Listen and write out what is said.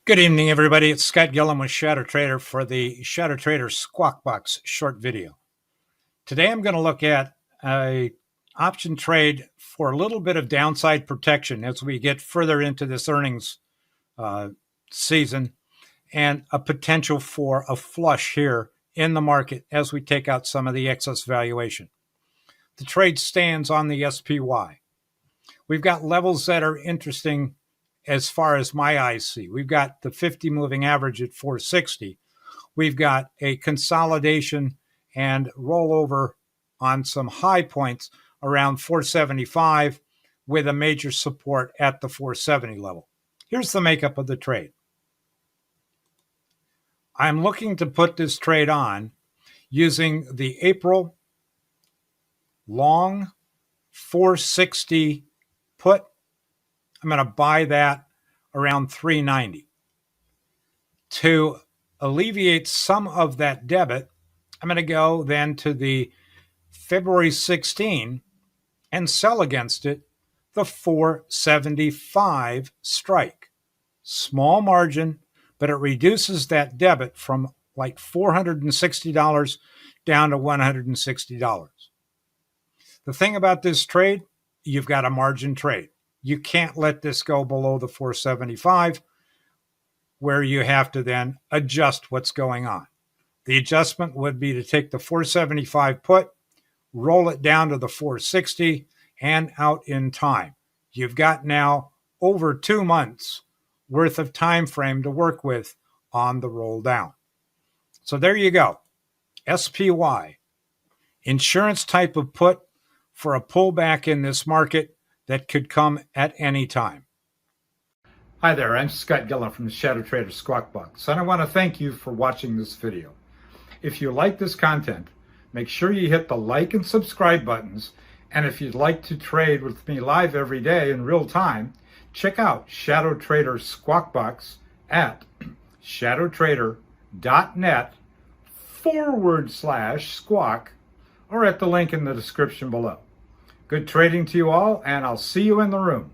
Good evening, everybody. It's Scott Gillum with ShadowTrader for the ShadowTrader SquawkBox short video. Today I'm going to look at a option trade for a little bit of downside protection as we get further into this earnings season and a potential for a flush here in the market as we take out some of the excess valuation. The trade stands on the SPY. We've got levels that are interesting as far as my eyes see. We've got the 50 moving average at 460. We've got a consolidation and rollover on some high points around 475 with a major support at the 470 level. Here's the makeup of the trade. I'm looking to put this trade on using the April long 460 put. I'm going to buy that around 390. To alleviate some of that debit, I'm going to go then to the February 16 and sell against it the 475 strike. Small margin, but it reduces that debit from like $460 down to $160. The thing about this trade, you've got a margin trade. You can't let this go below the 475 where you have to then adjust what's going on. The adjustment would be to take the 475 put, roll it down to the 460 and out in time. You've got now over 2 months worth of time frame to work with on the roll down. So there you go. SPY, insurance type of put for a pullback in this market that could come at any time. Hi there, I'm Scott Gillum from the ShadowTrader SquawkBox, and I want to thank you for watching this video. If you like this content, make sure you hit the like and subscribe buttons, and if you'd like to trade with me live every day in real time, check out ShadowTrader SquawkBox at shadowtrader.net/squawk or at the link in the description below. Good trading to you all, and I'll see you in the room.